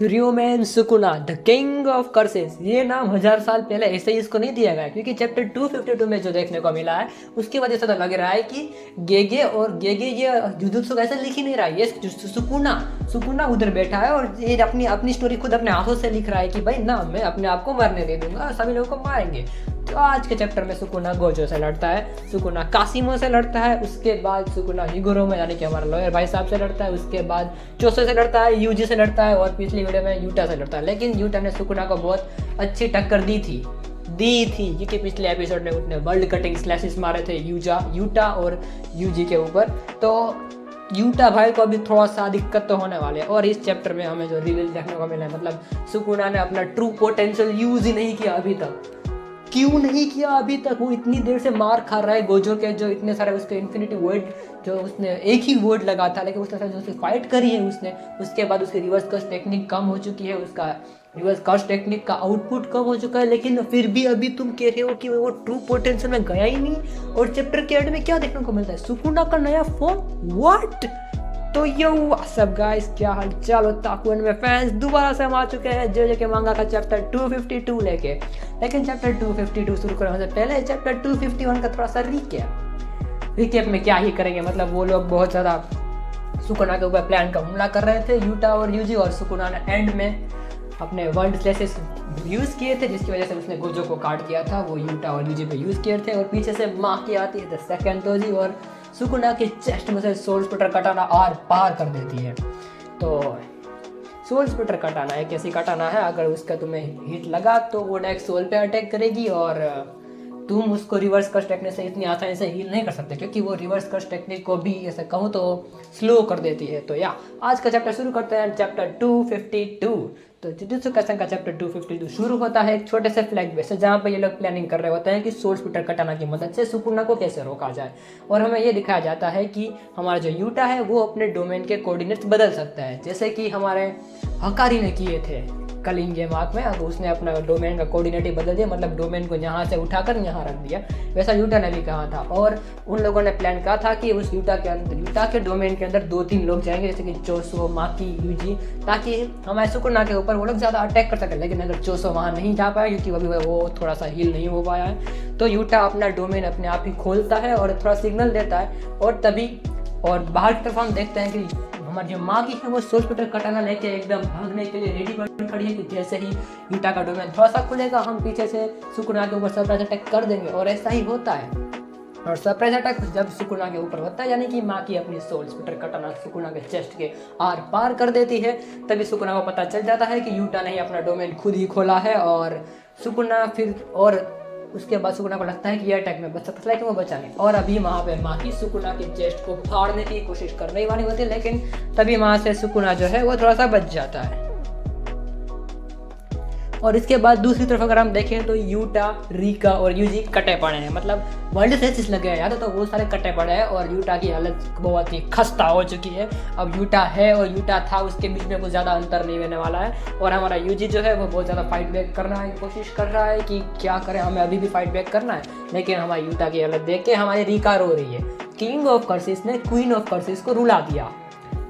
रियोमेन Sukuna the king of curses, ये नाम 1000 साल पहले ऐसे ही इसको नहीं दिया गया, क्योंकि चैप्टर 252 में जो देखने को मिला है उसकी वजह से तो लग रहा है कि गेगे ये जुजुत्सु कैसे लिख ही नहीं रहा है, ये सुकुना सुकुना उधर बैठा है और ये अपनी अपनी स्टोरी खुद अपने हाथों से लिख रहा है कि भाई ना मैं अपने आप को मरने दे दूंगा, सभी लोगों को मारेंगे। तो आज के चैप्टर में सुकुना गोजो से लड़ता है, सुकुना कासिमो से लड़ता है, उसके बाद सुकुना हिगुरो में यानी कि हमारा लॉयर भाई साहब से लड़ता है, उसके बाद चोसो से लड़ता है, यूजी से लड़ता है और पिछली वीडियो में यूटा से लड़ता है। लेकिन यूटा ने सुकुना को बहुत अच्छी टक्कर दी थी क्योंकि पिछले एपिसोड में उसने वर्ल्ड कटिंग स्लैशेस मारे थे यूटा और यूजी के ऊपर। तो यूटा भाई को अभी थोड़ा सा दिक्कत तो होने वाले है। और इस चैप्टर में हमें जो रिवील देखने को मिला है, मतलब सुकुना ने अपना ट्रू पोटेंशियल यूज ही नहीं किया अभी तक। क्यों नहीं किया अभी तक? वो इतनी देर से मार खा रहा है गोजो के, जो इतने सारे उसके इन्फिनिटी वर्ड, जो उसने एक ही वर्ड लगा था लेकिन उसने जो उसकी फाइट करी है उसने, उसके बाद उसकी रिवर्स कर्स टेक्निक कम हो चुकी है, उसका रिवर्स कर्स टेक्निक का आउटपुट कम हो चुका है, लेकिन फिर भी अभी तुम कह रहे हो कि वो ट्रू पोटेंशियल में गया ही नहीं। और चैप्टर के एंड में क्या देखने को मिलता है? सुकुना का नया फॉर्म, व्हाट? तो यो सब गाइस, क्या हाल चाल होता है में फैंस? दोबारा से हम आ चुके हैं जो के मांगा का चैप्टर 252 लेके। लेकिन चैप्टर 252 शुरू करने से पहले चैप्टर 251 का थोड़ा सा रिकेप में क्या ही करेंगे। मतलब वो लोग बहुत ज़्यादा सुकुना के ऊपर प्लान का हमला कर रहे थे, यूटा और यूजी, और सुकुना ने एंड में अपने वर्ल्ड स्लैशेस यूज़ किए थे, जिसकी वजह से उसने गोजो को काट दिया था। वो यूटा और यूजी पे यूज़ किए थे और पीछे से माँ की आती है द सेकंड तोजी और सुकुना के चेस्ट में से सोल स्प्लिटर कटाना आर पार कर देती है। तो सोल स्प्लिटर कटाना एक ऐसी कटाना है, अगर उसका तुम्हें हिट लगा तो वो नेक्स्ट सोल पे अटैक करेगी और तुम उसको रिवर्स कर्स टेक्निक से इतनी आसानी से हील नहीं कर सकते, क्योंकि वो रिवर्स कर्स टेक्निक को भी ऐसे कहूँ तो स्लो कर देती है। तो या आज का चैप्टर शुरू करते हैं, चैप्टर 252। तो जुजुत्सु काइसेन का चैप्टर 252 शुरू होता है एक छोटे से फ्लैग बेस से, जहाँ पे ये लोग प्लानिंग कर रहे होते हैं कि सोल स्प्लिटर कटाना की मदद से सुकुना को कैसे रोका जाए। और हमें ये दिखाया जाता है कि हमारा जो यूटा है वो अपने डोमेन के कोऑर्डिनेट्स बदल सकता है, जैसे कि हमारे हकारी ने किए थे कल इन गेम आर्क में। अब उसने अपना डोमेन का कोऑर्डिनेट ही बदल दिया, मतलब डोमेन को यहाँ से उठाकर यहाँ रख दिया। वैसा यूटा ने भी कहा था और उन लोगों ने प्लान कहा था कि उस यूटा के डोमेन के अंदर 2-3 लोग जाएंगे, जैसे कि चोसो, माकी, यूजी, ताकि हमारे सुकुना के ऊपर वो लोग ज़्यादा अटैक कर सके। लेकिन अगर चोसो वहाँ नहीं जा पाया क्योंकि अभी वो थोड़ा सा हील नहीं हो पाया है, तो यूटा अपना डोमेन अपने आप ही खोलता है और थोड़ा सिग्नल देता है। और तभी और बाहर की तरफ हम देखते हैं कि हमारी जो माँ की है वो सोल स्प्लिटर कटाना लेके एकदम भागने के लिए रेडी बन खड़ी है कि जैसे ही यूटा का डोमेन थोड़ा सा खुलेगा हम पीछे से सुकुना के ऊपर सरप्राइज अटैक कर देंगे। और ऐसा ही होता है। और सरप्राइज अटैक जब सुकुना के ऊपर होता है, यानी कि माँ की अपनी सोल स्प्लिटर कटाना सुकुना के चेस्ट के आर पार कर देती है, तभी सुकुना को पता चल जाता है कि यूटा ने ही अपना डोमेन खुद ही खोला है। और सुकुना फिर और उसके बाद सुकुना को लगता है कि ये अटैक में बच सकता है, लेकिन वो बचा नहीं। और अभी वहाँ पे माँ की सुकुना के चेस्ट को फाड़ने की कोशिश करने वाली होती है, लेकिन तभी वहाँ से सुकुना जो है वो थोड़ा सा बच जाता है। और इसके बाद दूसरी तरफ अगर हम देखें तो यूटा, रिका और यूजी कटे पड़े हैं, मतलब वर्ल्ड स्लैशेस लगे हैं याद है, तो वो सारे कटे पड़े हैं और यूटा की हालत बहुत ही खस्ता हो चुकी है। अब यूटा है और यूटा था, उसके बीच में कुछ ज़्यादा अंतर नहीं होने वाला है। और हमारा यूजी जो है वो बहुत ज़्यादा फाइट बैक करना की कोशिश कर रहा है कि क्या करें, हमें अभी भी फाइट बैक करना है। लेकिन हमारी यूटा की हालत देख के हमारी रिका रो रही है। किंग ऑफ कर्सिस ने क्वीन ऑफ कर्सिस को रुला दिया,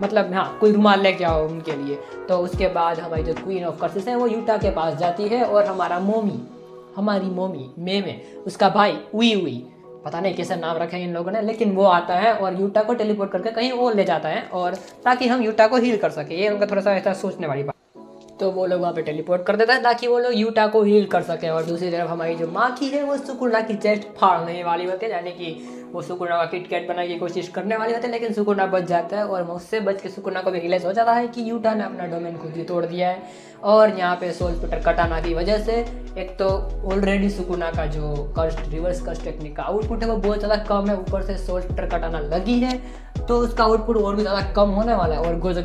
मतलब हाँ कोई रुमाल लेके आओ उनके लिए। तो उसके बाद हमारी जो क्वीन ऑफ कर्सिस है वो यूटा के पास जाती है और हमारी मोमी मेमे, उसका भाई उई, पता नहीं कैसा नाम रखा है इन लोगों ने, लेकिन वो आता है और यूटा को टेलीपोर्ट करके कहीं और ले जाता है, और ताकि हम यूटा को हील कर सके। ये उनका थोड़ा सा ऐसा सोचने वाली बात। तो वो लोग वहाँ पे टेलीपोर्ट कर देता है ताकि वो लोग यूटा को हील कर सके। और दूसरी तरफ हमारी जो माँ की है वो सुकुना की चेस्ट फाड़ने वाली होती है, यानी कि वो सुकुना का किटकैट बनाने की कोशिश करने वाली होती है, लेकिन सुकुना बच जाता है। और उससे बच के सुकुना को भी रियलाइज हो जाता है कि यूटा ने अपना डोमेन खुद ही तोड़ दिया है। और यहाँ पे सोल स्प्लिटर कटाना की वजह से एक तो ऑलरेडी सुकुना का जो रिवर्स कर्स टेक्निक का आउटपुट है वो बहुत ज़्यादा कम है, ऊपर से सोल स्प्लिटर कटाना लगी है तो उसका आउटपुट और भी ज़्यादा कम होने वाला है। और गोजो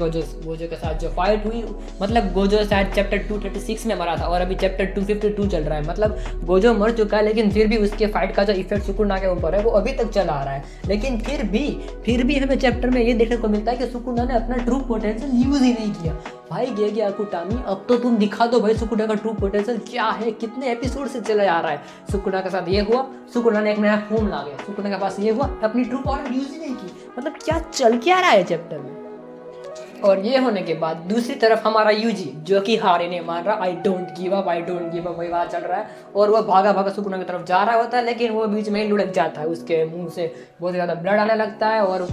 के साथ जो फाइट हुई, मतलब गोजो शायद चैप्टर 236 में मरा था और अभी चैप्टर 252 चल रहा है, मतलब गोजो मर चुका है, लेकिन फिर भी उसके फाइट का जो इफेक्ट सुकुना के ऊपर है वो अभी तक चला आ रहा है। लेकिन फिर भी हमें चैप्टर में ये देखने को मिलता है कि सुकुना ने अपना ट्रू पोटेंशियल यूज ही नहीं किया। भाई गेगे अकुटामी, अब तो तुम दिखा दो भाई सुकुना का ट्रू पोटेंशियल क्या है, कितने एपिसोड से चला आ रहा है। सुकुना के साथ ये हुआ, सुकुना ने एक नया फॉर्म ला गया, सुकुना के पास ये हुआ, अपनी ट्रू पावर यूज ही नहीं की, मतलब क्या चल क्या रहा है चैप्टर में। और ये होने के बाद दूसरी तरफ हमारा यूजी जो कि हार ही नहीं मान रहा, I don't give up, I don't give up, वही बात चल रहा है। और वो भागा भागा सुकुना की तरफ जा रहा होता है, लेकिन वो बीच में ही लुढ़क जाता है, उसके मुंह से बहुत ज़्यादा ब्लड आने लगता है और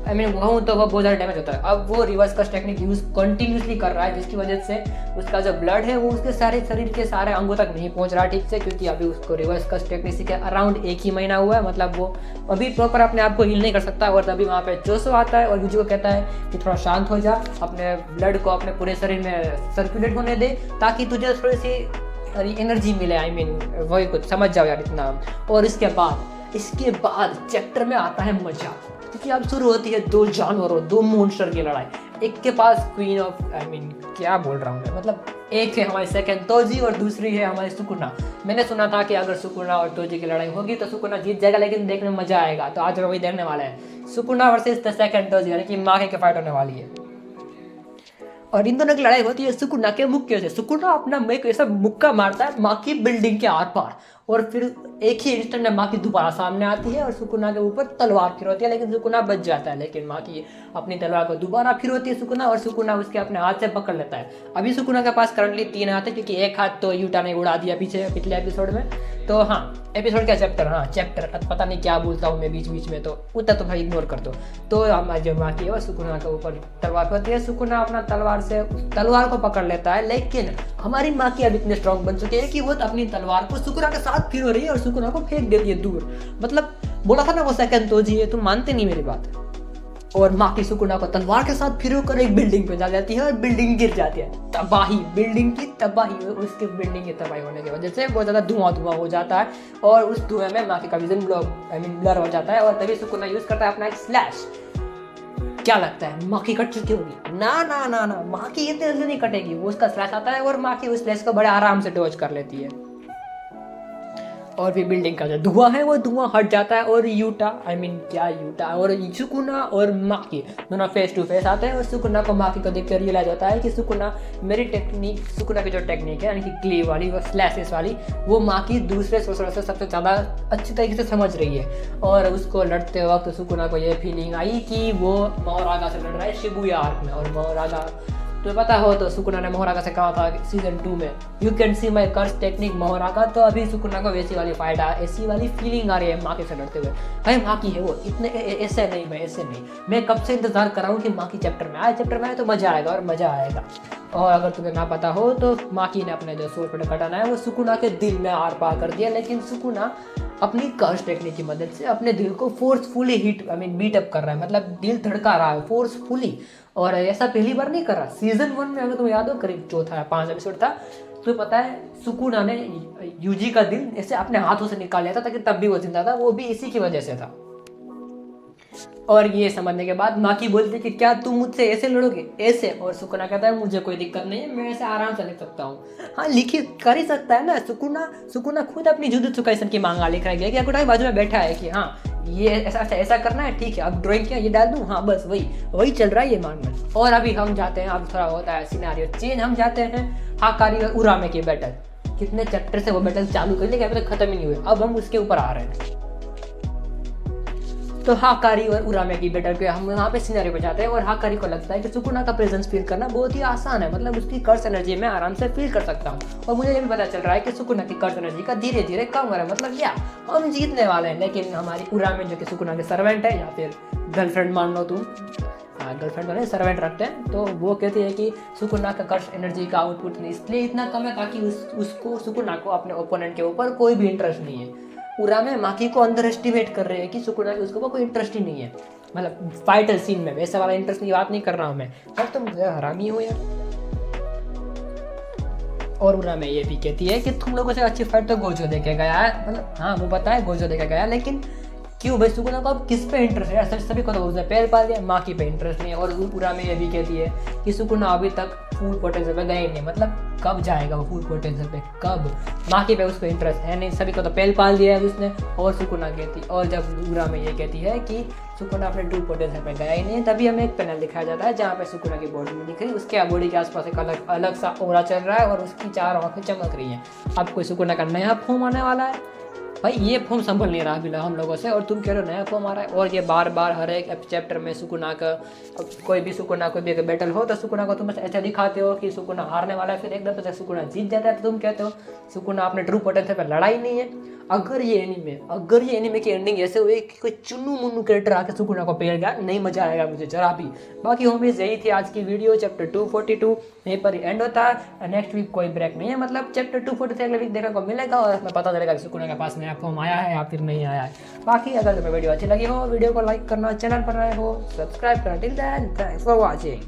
कहूँ तो वो बहुत ज़्यादा डैमेज होता है। अब वो रिवर्स कस्ट टेक्निक यूज़ कंटिन्यूसली कर रहा है, जिसकी वजह से उसका जो ब्लड है वो उसके सारे शरीर के सारे अंगों तक नहीं पहुंच रहा ठीक से, क्योंकि अभी उसको रिवर्स कस्ट टेक्निक सीखे अराउंड 1 ही महीना हुआ है। मतलब वो अभी प्रॉपर अपने आप को हील नहीं कर सकता। और तभी वहाँ पे जोसो आता है और यूजी को कहता है कि थोड़ा शांत हो जा, अपने ब्लड को अपने पूरे शरीर में सर्कुलेट होने दे, ताकि तुझे थोड़ी सी एनर्जी मिले। आई मीन वही कुछ समझ जाओ यार इतना। और इसके बाद चैप्टर में आता है मजा, क्योंकि अब शुरू होती है दो जानवरों, दो मॉन्स्टर की लड़ाई। एक के पास क्वीन ऑफ क्या बोल रहा हूँ मैं, मतलब एक है हमारी सेकंड तोजी और दूसरी है हमारी सुकुना। मैंने सुना था कि अगर सुकुना और तोजी की लड़ाई होगी तो सुकुना जीत जाएगा, लेकिन देखने में मजा आएगा। तो आज वही देखने वाला है, Sukuna versus the second Toji, यानी कि माँ के फाइट होने वाली है। और इन दोनों की लड़ाई होती है सुकुना के मुक्के से। सुकुना अपना मेक ऐसा मुक्का मारता है माँ की बिल्डिंग के आर पार, और फिर एक ही इंस्टेंट में माँ की दोबारा सामने आती है और सुकुना के ऊपर तलवार फिरती है, लेकिन सुकुना बच जाता है। लेकिन माँ की अपनी तलवार को दोबारा फिरती है सुकुना, और सुकुना उसके अपने हाथ से पकड़ लेता है। अभी सुकुना के पास करंटली 3 हाथ है, क्योंकि एक हाथ तो यूटा ने उड़ा दिया पिछले एपिसोड में। तो हाँ, एपिसोड क्या चैप्टर पता नहीं क्या बोलता हूँ मैं बीच बीच में, तो उतना तो भाई इग्नोर कर दो। तो जो माँ की है वो सुकुना के ऊपर तलवार होती है। सुकुना अपना तलवार को पकड़ लेता है, लेकिन हमारी माँ की अब इतनी स्ट्रॉन्ग बन चुकी है कि वो अपनी तलवार को सुकुना के साथ फिर रही है और सुकुना को फेंक देती है दूर। मतलब बोला था ना वो सेकंड तोजी है, तुम मानते नहीं मेरी बात। और माँ की सुकुना को तलवार के साथ फिर कर एक बिल्डिंग पे जा जाती है और बिल्डिंग गिर जाती है। तबाही, बिल्डिंग की तबाही। उसके बिल्डिंग की तबाही होने की वजह से बहुत ज़्यादा धुआं हो जाता है, और उस धुएं में माँ का विजन ब्लर हो जाता है। और तभी सुकुना यूज करता है अपना एक स्लैश। क्या लगता है माँ की कट चुकी होगी? ना, माँ की इतनी जल्दी नहीं कटेगी। वो उसका स्लैश आता है और माँ की उस स्लैश को बड़े आराम से डॉज कर लेती है, और फिर बिल्डिंग का जो धुआं है वो धुआं हट जाता है। और यूटा और सुकुना और माकी दोनों फेस टू फेस आते हैं, और सुकुना को माकी को देख कर रियलाइज होता है कि सुकुना की जो टेक्निक है, यानी कि क्लीव वाली, वो स्लैशेस वाली, वो माकी दूसरे सोर्सर से सबसे ज़्यादा अच्छी तरीके से समझ रही है। और उसको लड़ते वक्त सुकुना को ये फीलिंग आई कि वो मोहरागा से लड़ रहा है शिबुया आर्क में। और मोहरागा तो पता हो तो सुकुना ने मोहरागा से कहा था सीजन 2 में, you can see my curse technique Mahoraga. तो अभी सुकुना को वैसी वाली फाइट ऐसी वाली फीलिंग आ रही है माँ के से लड़ते हुए। भाई माँ की है वो, इतने ऐसे नहीं, मैं कब से इंतजार कर रहा हूँ कि माँ की चैप्टर में आए तो मजा आएगा और मजा आएगा। और अगर तुम्हें ना पता हो तो माकी ने अपने जो सोल पर कटाना है वो सुकुना के दिल में आर पार कर दिया, लेकिन सुकुना अपनी कर्स टेक्निक की मदद से अपने दिल को फोर्सफुली बीट अप कर रहा है। मतलब दिल धड़का रहा है फोर्सफुली, और ऐसा पहली बार नहीं कर रहा। सीजन 1 में अगर तुम्हें याद हो, करीब चौथा या 5 एपिसोड था, तो पता है सुकुना ने यूजी का दिल ऐसे अपने हाथों से निकाल लिया था, ताकि तब भी वो जिंदा था। वो भी इसी की वजह से था। और ये समझने के बाद माकी बोलती है कि क्या तुम मुझसे ऐसे लड़ोगे, ऐसे? और सुकुना कहता है मुझे कोई दिक्कत नहीं है, मैं ऐसे आराम से लिख सकता हूँ। हाँ, लिखित कर ही सकता है ना। सुकुना खुद अपनी जुजुत्सु काइसन की मांगा लिख रहा है कि अकुटाई बाजू में बैठा है कि हाँ ये ऐसा करना है, ठीक है, अब ड्राइंग किया, ये डाल दूँ, हाँ बस वही चल रहा है ये मान में। और अभी हम जाते हैं, अब थोड़ा होता है सिनेरियो चेंज, हम जाते हैं हाकारी और उरामे की बैटल। कितने चैप्टर से वो बैटल चालू कर, लेकिन अभी तक खत्म ही नहीं हुए। अब हम उसके ऊपर आ रहे हैं। तो हाकारी और उरामे की बैटल पे हम वहाँ पे सिनेरियो पे जाते हैं, और हाकारी को लगता है कि सुकुना का प्रेजेंस फील करना बहुत ही आसान है। मतलब उसकी कर्स एनर्जी में आराम से फील कर सकता हूँ। और मुझे ये भी पता चल रहा है कि सुकुना की कर्स एनर्जी का धीरे धीरे कम हो रहा है। मतलब क्या, हम जीतने वाले हैं। लेकिन हमारी उरामे जो कि सुकुना के सर्वेंट है, या फिर गर्लफ्रेंड मान लो तुम, हाँ गर्लफ्रेंड वाले सर्वेंट रखते हैं, तो वो कहती है कि सुकुना का कर्स एनर्जी का आउटपुट इसलिए इतना कम है ताकि उसको सुकुना को अपने ओपोनेंट के ऊपर कोई भी इंटरेस्ट नहीं है। उरामे माकी को अंडर एस्टिमेट कर रहे हैं कि सुकुना की उसको कोई इंटरेस्ट ही नहीं है। मतलब फाइटर सीन में वैसा वाला इंटरेस्ट की बात नहीं कर रहा हूँ मैं। अब तुम हरामी हो यार। और उरामे ये भी कहती है कि तुम लोगों से अच्छी फाइट तो गोजो देके गया है। मतलब हाँ वो पता है गोजो देके गया, लेकिन क्यों भाई सुकुना को अब किस पे इंटरेस्ट है? सभी को तो उसने पैर पाल दिया, माँ की पे इंटरेस्ट नहीं है। और उरामे ये भी कहती है कि सुकुना अभी तक फुल पोटेंशियल पे गया ही नहीं। मतलब कब जाएगा वो फुल पोटेंशियल पे, कब? माँ की पे उसको इंटरेस्ट है नहीं, सभी को तो पैर पाल दिया है उसने। और सुकुना कहती, और जब उरामे ये कहती है कि सुकुना अपने ट्रू पोटेंशियल पे गया ही नहीं, तभी हमें एक पैनल दिखाया जाता है जहाँ पे सुकुना की बॉडी में दिख रही है, उसके बॉडी के आसपास एक अलग सा ओरा चल रहा है और उसकी 4 आंखें चमक रही हैं। अब कोई सुकुना का नया फॉर्म आने वाला है। भाई ये फॉर्म संभल नहीं रहा फिलहाल हम लोगों से, और तुम कह रहे हो नया फॉर्म आ रहा है, और ये बार बार हर एक चैप्टर में सुकुना का कोई भी बैटल हो तो सुकुना को तुम ऐसे दिखाते हो कि सुकुना हारने वाला है, फिर एकदम से सुकुना जीत जाता है तो तुम कहते हो सुकुना अपने ट्रू पोटेंशियल पर लड़ाई नहीं है। अगर ये एनीमे की एंडिंग ऐसे हुई कि कोई चुन्नू मुन्नू कैरेक्टर आके सुकुना को पेड़ गया, नहीं मजा आएगा मुझे जरा भी। बाकी होमीज यही थी आज की वीडियो, चैप्टर 242 यहीं पर एंड होता है। नेक्स्ट वीक कोई ब्रेक नहीं है, मतलब चैप्टर 243 अगले वीक देखने को मिलेगा और हमें पता चलेगा कि सुकुना के पास नया फॉर्म आया है या फिर नहीं आया है। बाकी अगर तुम्हें वीडियो अच्छी लगी हो, वीडियो को लाइक करना, चैनल पर नए हो सब्सक्राइब करना। Till then thanks for watching.